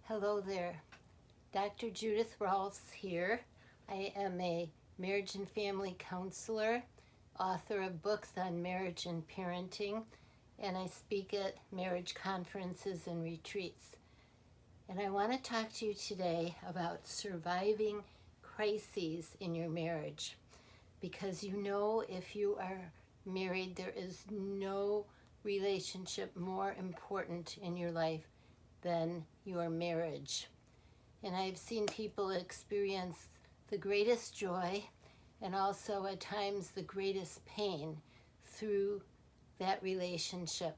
Hello there, Dr. Judith Rolfs here. I am a marriage and family counselor, author of books on marriage and parenting, and I speak at marriage conferences and retreats. And I want to talk to you today about surviving crises in your marriage, because if you are married, there is no relationship more important in your life than your marriage. And I've seen people experience the greatest joy and also at times the greatest pain through that relationship.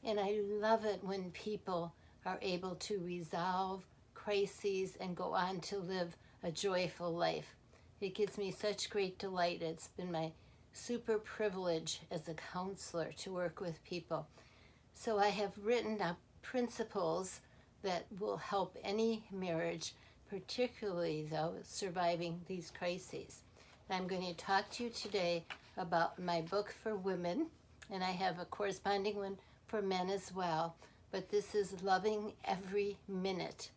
And I love it when people are able to resolve crises and go on to live a joyful life. It gives me such great delight. It's been my super privilege as a counselor to work with people. So I have written up principles that will help any marriage, particularly though surviving these crises. And I'm going to talk to you today about my book for women, and I have a corresponding one for men as well. But this is Loving Every Minute,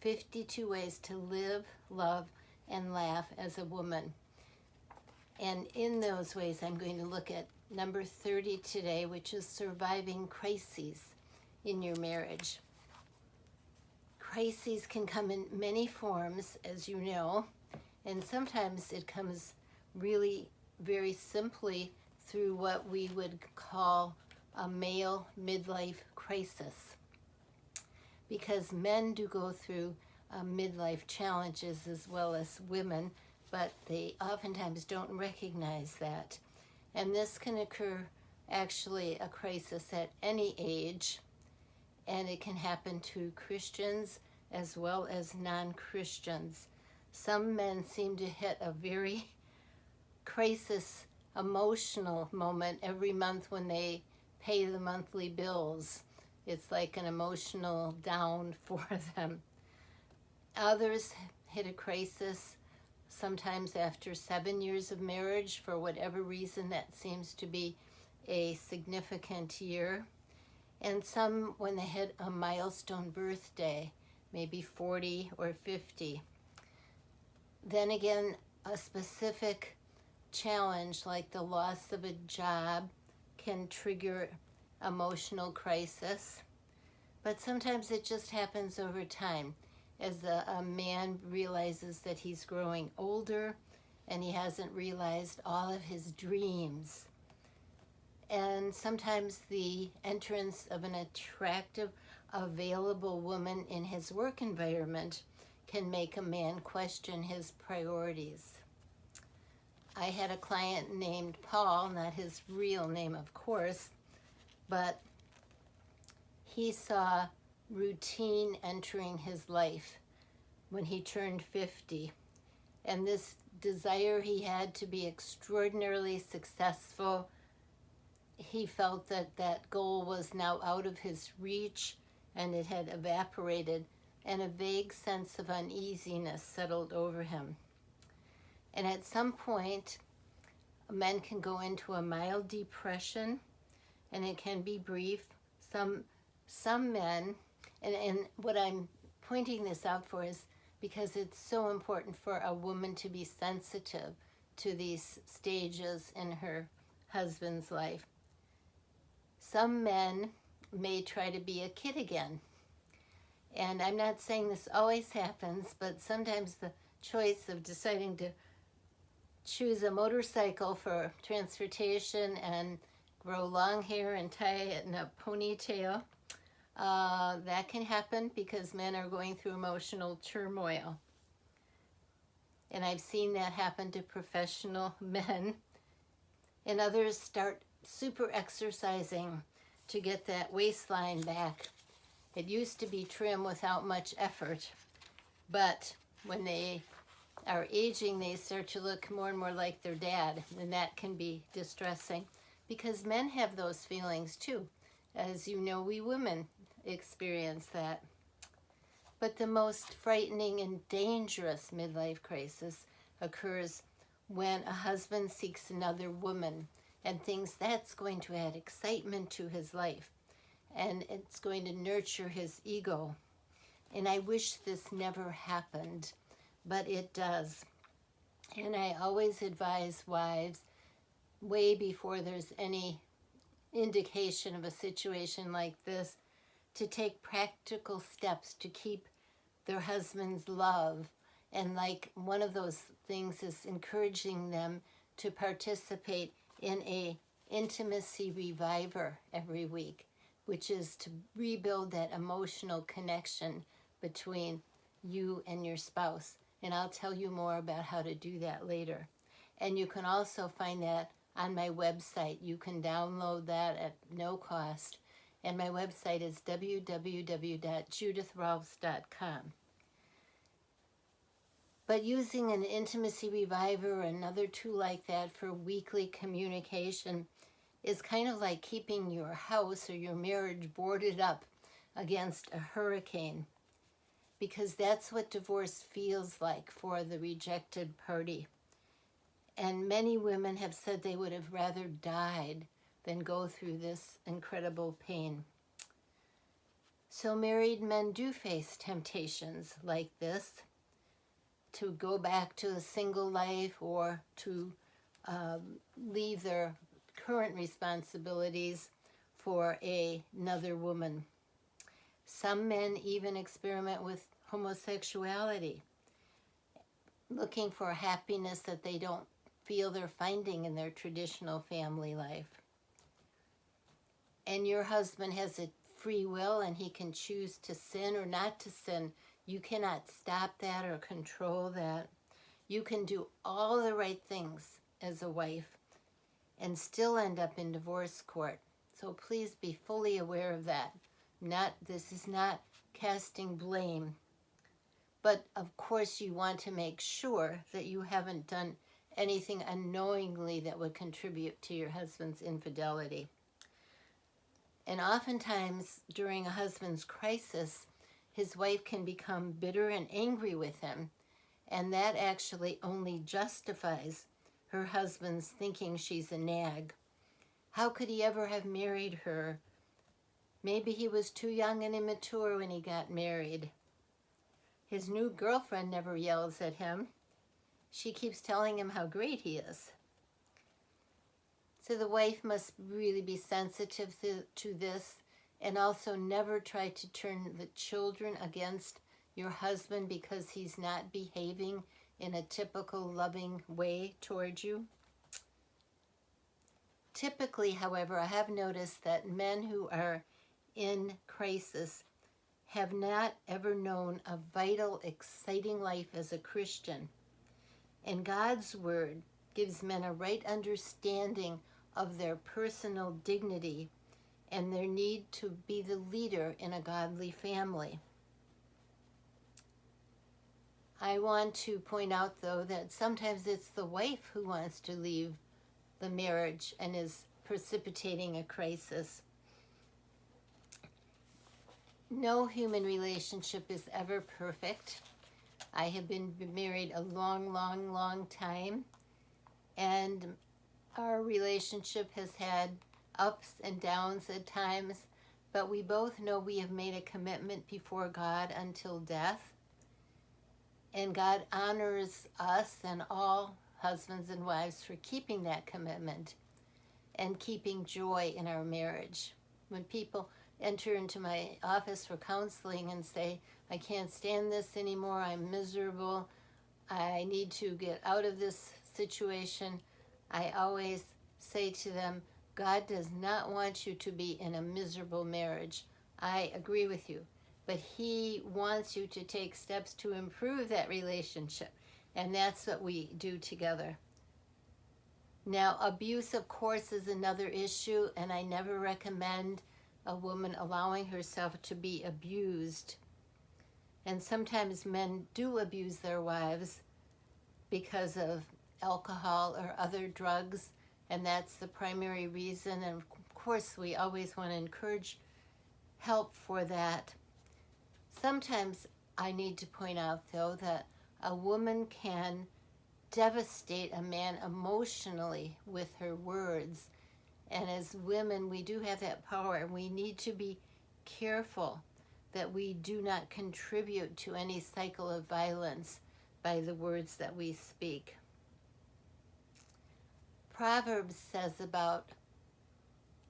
52 Ways to Live, Love, and Laugh as a Woman. And in those ways, I'm going to look at number 30 today, which is surviving crises in your marriage. Crises can come in many forms, as you know, and sometimes it comes really very simply through what we would call a male midlife crisis. Because men do go through midlife challenges as well as women, but they oftentimes don't recognize that. And this can occur, actually, a crisis at any age, and it can happen to Christians as well as non-Christians. Some men seem to hit a very crisis emotional moment every month when they pay the monthly bills. It's like an emotional down for them. Others hit a crisis sometimes after 7 years of marriage. For whatever reason, that seems to be a significant year. And some when they hit a milestone birthday, maybe 40 or 50. Then again, a specific challenge like the loss of a job can trigger emotional crisis. But sometimes it just happens over time as a man realizes that he's growing older and he hasn't realized all of his dreams. And sometimes the entrance of an attractive, available woman in his work environment can make a man question his priorities. I had a client named Paul, not his real name, of course, but he saw routine entering his life when he turned 50. And this desire he had to be extraordinarily successful, he felt that that goal was now out of his reach and it had evaporated, and a vague sense of uneasiness settled over him. And at some point, men can go into a mild depression, and it can be brief. Some men, and what I'm pointing this out for is because it's so important for a woman to be sensitive to these stages in her husband's life. Some men may try to be a kid again. And I'm not saying this always happens, but sometimes the choice of deciding to choose a motorcycle for transportation and grow long hair and tie it in a ponytail, that can happen because men are going through emotional turmoil. And I've seen that happen to professional men. And others start super exercising to get that waistline back. It used to be trim without much effort, but when they are aging, they start to look more and more like their dad, and that can be distressing because men have those feelings too. As you know, we women experience that. But the most frightening and dangerous midlife crisis occurs when a husband seeks another woman and thinks that's going to add excitement to his life and it's going to nurture his ego. And I wish this never happened, but it does. And I always advise wives, way before there's any indication of a situation like this, to take practical steps to keep their husband's love. And like one of those things is encouraging them to participate in a intimacy reviver every week, which is to rebuild that emotional connection between you and your spouse. And I'll tell you more about how to do that later. And you can also find that on my website. You can download that at no cost. And my website is www.judithrolfs.com. But using an intimacy reviver or another tool like that for weekly communication is kind of like keeping your house or your marriage boarded up against a hurricane, because that's what divorce feels like for the rejected party. And many women have said they would have rather died than go through this incredible pain. So married men do face temptations like this, to go back to a single life or to leave their current responsibilities for another woman. Some men even experiment with homosexuality, looking for happiness that they don't feel they're finding in their traditional family life. And your husband has a free will and he can choose to sin or not to sin. You cannot stop that or control that. You can do all the right things as a wife and still end up in divorce court. So please be fully aware of that. This is not casting blame. But of course you want to make sure that you haven't done anything unknowingly that would contribute to your husband's infidelity. And oftentimes during a husband's crisis, his wife can become bitter and angry with him, and that actually only justifies her husband's thinking she's a nag. How could he ever have married her? Maybe he was too young and immature when he got married. His new girlfriend never yells at him. She keeps telling him how great he is. So the wife must really be sensitive to this, and also never try to turn the children against your husband because he's not behaving in a typical loving way towards you. Typically, however, I have noticed that men who are in crisis have not ever known a vital, exciting life as a Christian. And God's word gives men a right understanding of their personal dignity and their need to be the leader in a godly family. I want to point out, though, that sometimes it's the wife who wants to leave the marriage and is precipitating a crisis. No human relationship is ever perfect. I have been married a long, long, long time, and our relationship has had ups and downs at times, but we both know we have made a commitment before God until death, and God honors us and all husbands and wives for keeping that commitment and keeping joy in our marriage. When people enter into my office for counseling and say, I can't stand this anymore, I'm miserable, I need to get out of this situation, I always say to them, God does not want you to be in a miserable marriage. I agree with you, but He wants you to take steps to improve that relationship, and that's what we do together. Now, abuse, of course, is another issue, and I never recommend a woman allowing herself to be abused. And sometimes men do abuse their wives because of alcohol or other drugs, and that's the primary reason. And of course, we always want to encourage help for that. Sometimes I need to point out, though, that a woman can devastate a man emotionally with her words. And as women, we do have that power, and we need to be careful that we do not contribute to any cycle of violence by the words that we speak. Proverbs says about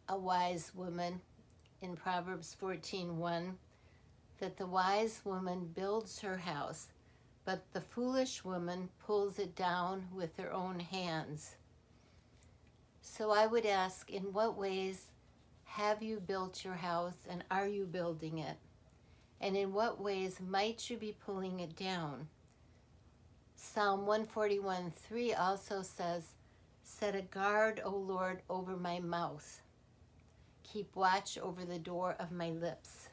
a wise woman in Proverbs 14:1 that the wise woman builds her house, but the foolish woman pulls it down with her own hands. So I would ask, in what ways have you built your house, and are you building it? And in what ways might you be pulling it down? Psalm 141:3 also says, "Set a guard, O Lord, over my mouth. Keep watch over the door of my lips."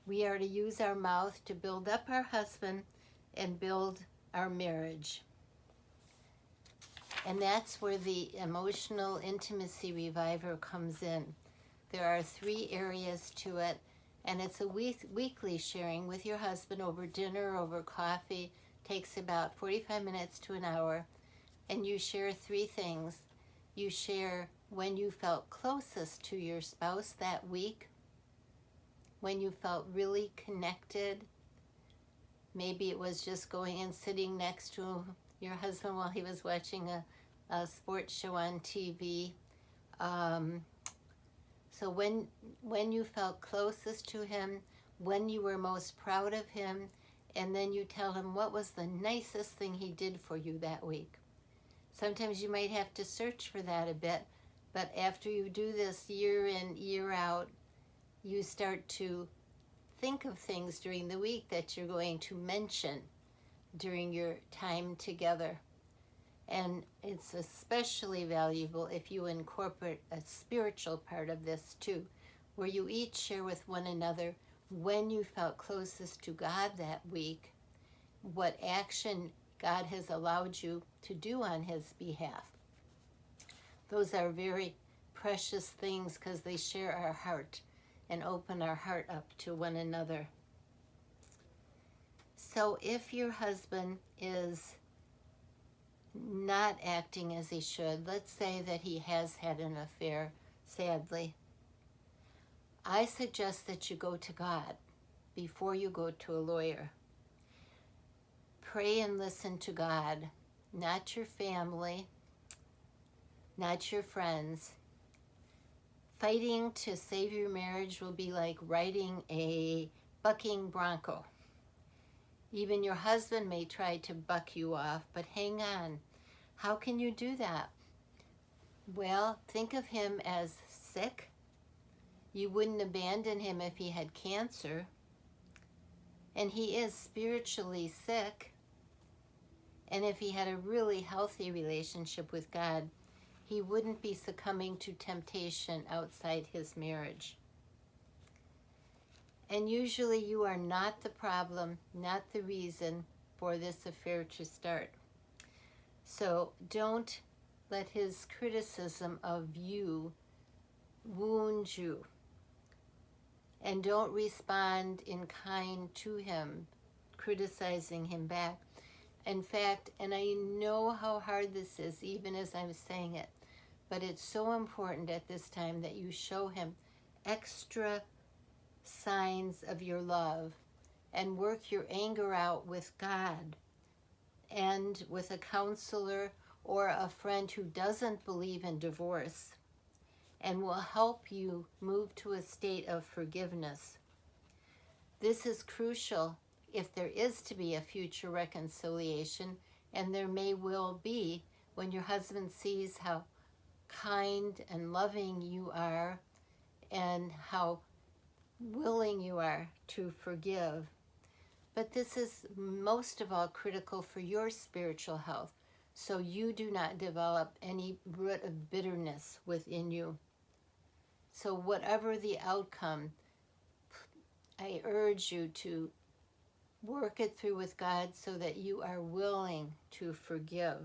We are to use our mouth to build up our husband and build our marriage. And that's where the emotional intimacy reviver comes in. There are 3 areas to it, and it's a weekly sharing with your husband over dinner, over coffee. Takes about 45 minutes to an hour, and you share 3 things. You share when you felt closest to your spouse that week, when you felt really connected. Maybe it was just going and sitting next to your husband while he was watching a sports show on TV. So when you felt closest to him, when you were most proud of him, and then you tell him what was the nicest thing he did for you that week. Sometimes you might have to search for that a bit, but after you do this year in, year out, you start to think of things during the week that you're going to mention during your time together. And it's especially valuable if you incorporate a spiritual part of this too, where you each share with one another when you felt closest to God that week, what action God has allowed you to do on his behalf. Those are very precious things because they share our heart and open our heart up to one another. So if your husband is not acting as he should, let's say that he has had an affair, sadly, I suggest that you go to God before you go to a lawyer. Pray and listen to God, not your family, not your friends. Fighting to save your marriage will be like riding a bucking bronco. Even your husband may try to buck you off, but hang on. How can you do that? Well, think of him as sick. You wouldn't abandon him if he had cancer. And he is spiritually sick. And if he had a really healthy relationship with God, he wouldn't be succumbing to temptation outside his marriage. And usually you are not the problem, not the reason for this affair to start. So don't let his criticism of you wound you. And don't respond in kind to him, criticizing him back. In fact, and I know how hard this is, even as I'm saying it, but it's so important at this time that you show him extra signs of your love and work your anger out with God and with a counselor or a friend who doesn't believe in divorce and will help you move to a state of forgiveness. This is crucial if there is to be a future reconciliation, and there may well be when your husband sees how kind and loving you are and how willing you are to forgive. But this is most of all critical for your spiritual health, so you do not develop any root of bitterness within you. So whatever the outcome, I urge you to work it through with God so that you are willing to forgive.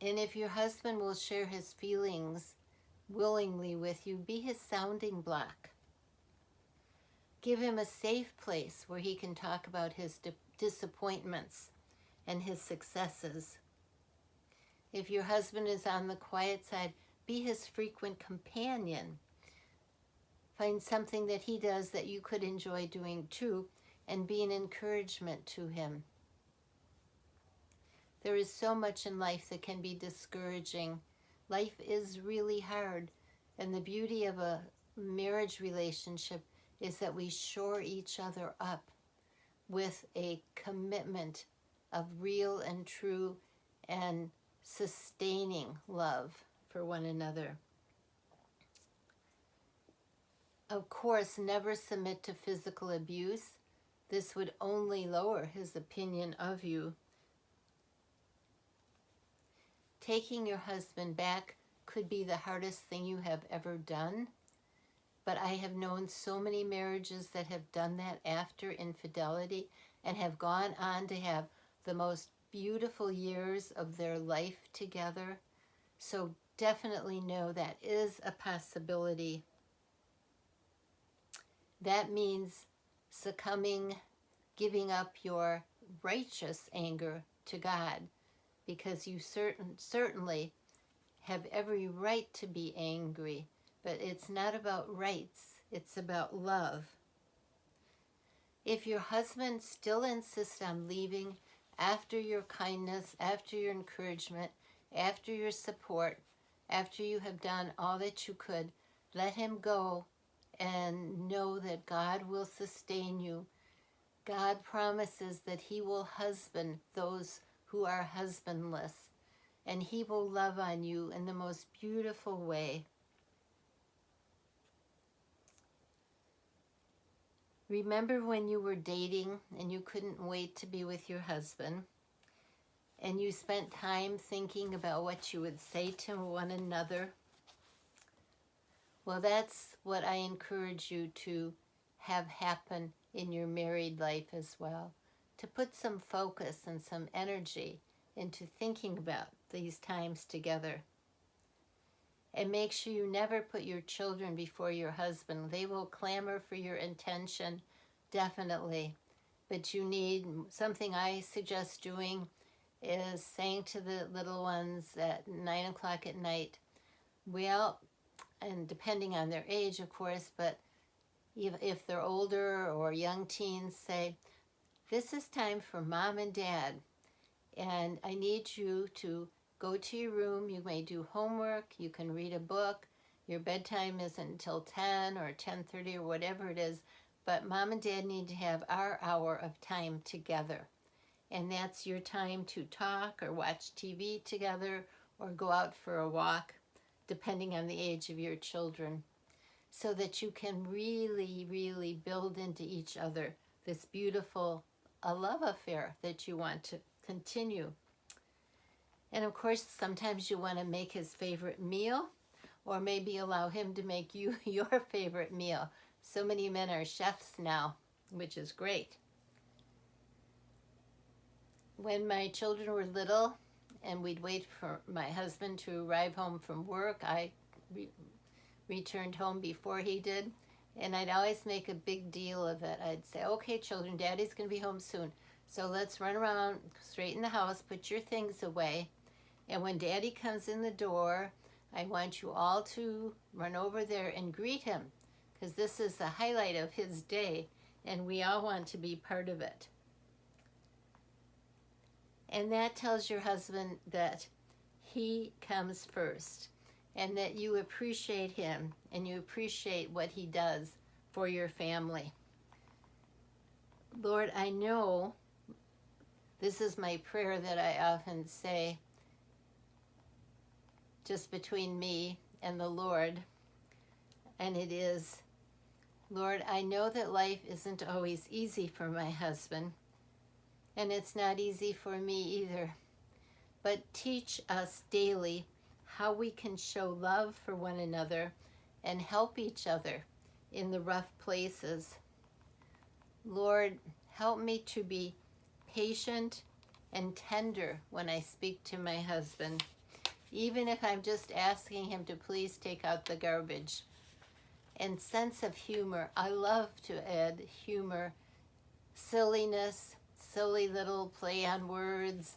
And if your husband will share his feelings willingly with you, be his sounding block. Give him a safe place where he can talk about his disappointments and his successes. If your husband is on the quiet side, be his frequent companion. Find something that he does that you could enjoy doing too, and be an encouragement to him. There is so much in life that can be discouraging. Life is really hard, and the beauty of a marriage relationship is that we shore each other up with a commitment of real and true and sustaining love for one another. Of course, never submit to physical abuse. This would only lower his opinion of you. Taking your husband back could be the hardest thing you have ever done, but I have known so many marriages that have done that after infidelity and have gone on to have the most beautiful years of their life together. So definitely know that is a possibility. That means succumbing, giving up your righteous anger to God, because you certainly have every right to be angry, but it's not about rights, it's about love. If your husband still insists on leaving after your kindness, after your encouragement, after your support, after you have done all that you could, let him go and know that God will sustain you. God promises that he will husband those who are husbandless, and he will love on you in the most beautiful way. Remember when you were dating and you couldn't wait to be with your husband, and you spent time thinking about what you would say to one another? Well, that's what I encourage you to have happen in your married life as well, to put some focus and some energy into thinking about these times together. And make sure you never put your children before your husband. They will clamor for your attention, definitely. But you need, something I suggest doing is saying to the little ones at 9 o'clock at night, well, and depending on their age, of course, but if they're older or young teens, say, this is time for mom and dad, and I need you to go to your room. You may do homework, you can read a book, your bedtime isn't until 10 or 10:30 or whatever it is, but mom and dad need to have our hour of time together. And that's your time to talk or watch TV together or go out for a walk, depending on the age of your children, so that you can really, really build into each other this beautiful love affair that you want to continue. And of course, sometimes you want to make his favorite meal, or maybe allow him to make you your favorite meal. So many men are chefs now, which is great. When my children were little and we'd wait for my husband to arrive home from work, I returned home before he did, and I'd always make a big deal of it. I'd say, okay, children, daddy's going to be home soon, so let's run around, straighten the house, put your things away, and when daddy comes in the door, I want you all to run over there and greet him, because this is the highlight of his day, and we all want to be part of it. And that tells your husband that he comes first, and that you appreciate him and you appreciate what he does for your family. Lord, I know this is my prayer that I often say just between me and the Lord, and it is, Lord, I know that life isn't always easy for my husband, and it's not easy for me either. But teach us daily how we can show love for one another and help each other in the rough places. Lord, help me to be patient and tender when I speak to my husband, even if I'm just asking him to please take out the garbage. And sense of humor. I love to add humor, silliness, silly little play on words,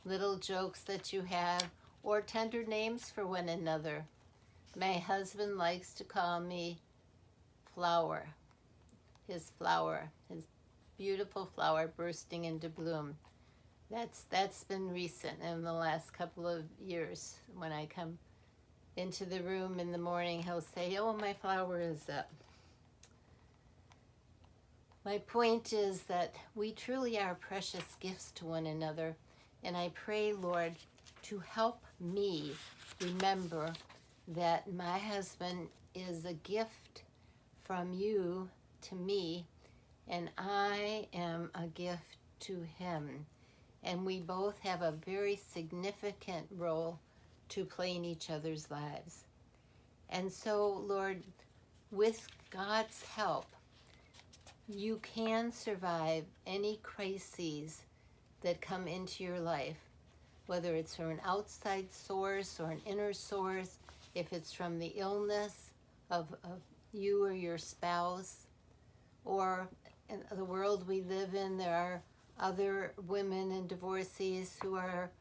little jokes that you have, or tender names for one another. My husband likes to call me flower, his beautiful flower bursting into bloom. That's been recent in the last couple of years. When I come into the room in the morning, he'll say, "Oh, my flower is up." My point is that we truly are precious gifts to one another, and I pray, Lord, to help me remember that my husband is a gift from you to me, and I am a gift to him. And we both have a very significant role to play in each other's lives. And so, Lord, with God's help, you can survive any crises that come into your life, whether it's from an outside source or an inner source, if it's from the illness of you or your spouse, or in the world we live in, there are other women and divorcees who are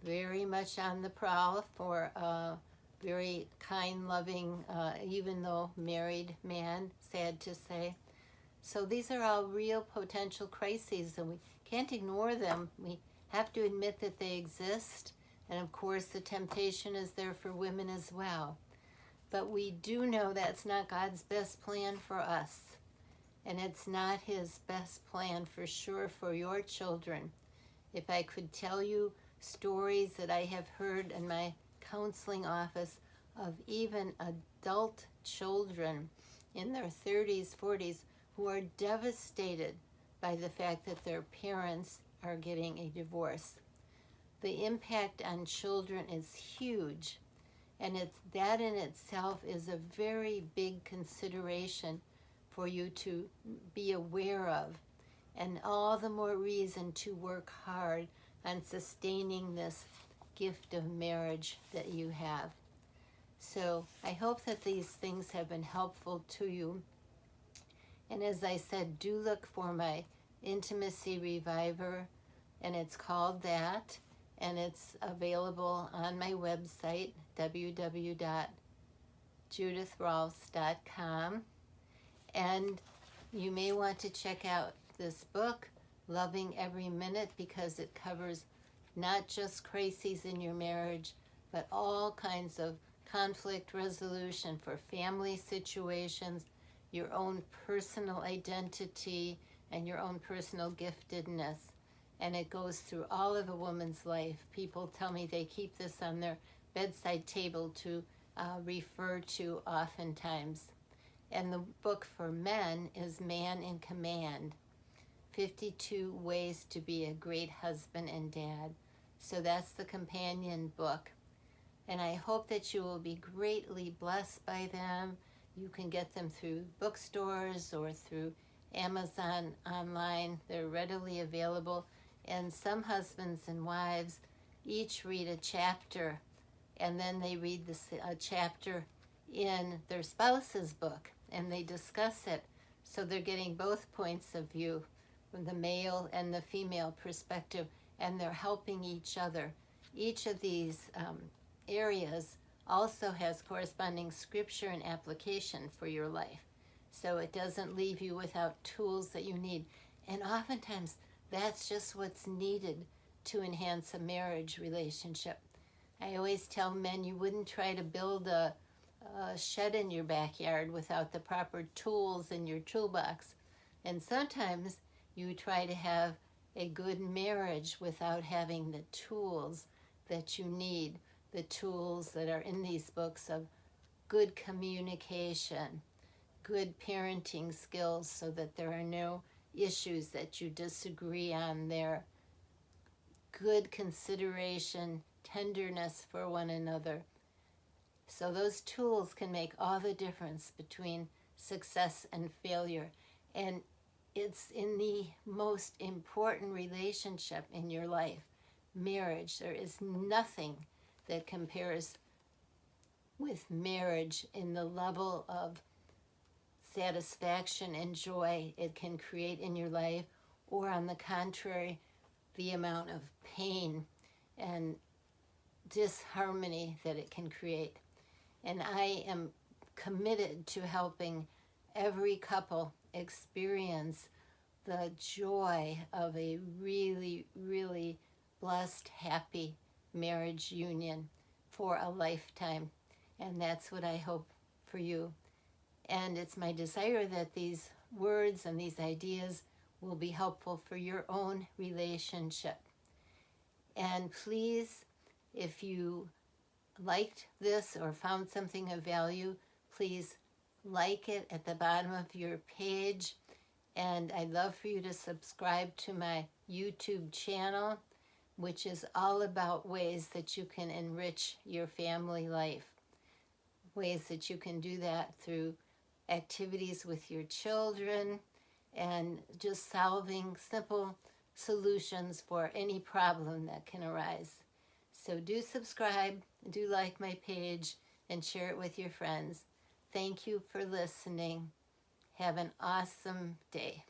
very much on the prowl for a very kind, loving, even though married man, sad to say. So these are all real potential crises, and we can't ignore them. We have to admit that they exist, and of course the temptation is there for women as well. But we do know that's not God's best plan for us. And it's not his best plan for sure for your children. If I could tell you stories that I have heard in my counseling office of even adult children in their 30s, 40s, who are devastated by the fact that their parents are getting a divorce. The impact on children is huge, and that in itself is a very big consideration for you to be aware of, and all the more reason to work hard on sustaining this gift of marriage that you have. So I hope that these things have been helpful to you. And as I said, do look for my Intimacy Reviver, and it's called that, and it's available on my website, www.judithrolfs.com. And you may want to check out this book, Loving Every Minute, because it covers not just crises in your marriage, but all kinds of conflict resolution for family situations, your own personal identity, and your own personal giftedness. And it goes through all of a woman's life. People tell me they keep this on their bedside table to refer to oftentimes. And the book for men is Man in Command, 52 Ways to be a Great Husband and Dad. So that's the companion book. And I hope that you will be greatly blessed by them. You can get them through bookstores or through Amazon online. They're readily available. And some husbands and wives each read a chapter, and then they read a chapter in their spouse's book, and they discuss it. So they're getting both points of view, from the male and the female perspective, and they're helping each other. Each of these areas also has corresponding scripture and application for your life. So it doesn't leave you without tools that you need. And oftentimes, that's just what's needed to enhance a marriage relationship. I always tell men you wouldn't try to build a shed in your backyard without the proper tools in your toolbox. And sometimes you try to have a good marriage without having the tools that you need, the tools that are in these books of good communication, good parenting skills so that there are no issues that you disagree on there, good consideration, tenderness for one another. So those tools can make all the difference between success and failure. And it's in the most important relationship in your life, marriage. There is nothing that compares with marriage in the level of satisfaction and joy it can create in your life, or on the contrary, the amount of pain and disharmony that it can create. And I am committed to helping every couple experience the joy of a really, really blessed, happy marriage union for a lifetime. And that's what I hope for you. And it's my desire that these words and these ideas will be helpful for your own relationship. And please, if you liked this or found something of value, please like it at the bottom of your page. And I'd love for you to subscribe to my YouTube channel, which is all about ways that you can enrich your family life. Ways that you can do that through activities with your children and just solving simple solutions for any problem that can arise. So do subscribe, do like my page, and share it with your friends. Thank you for listening. Have an awesome day.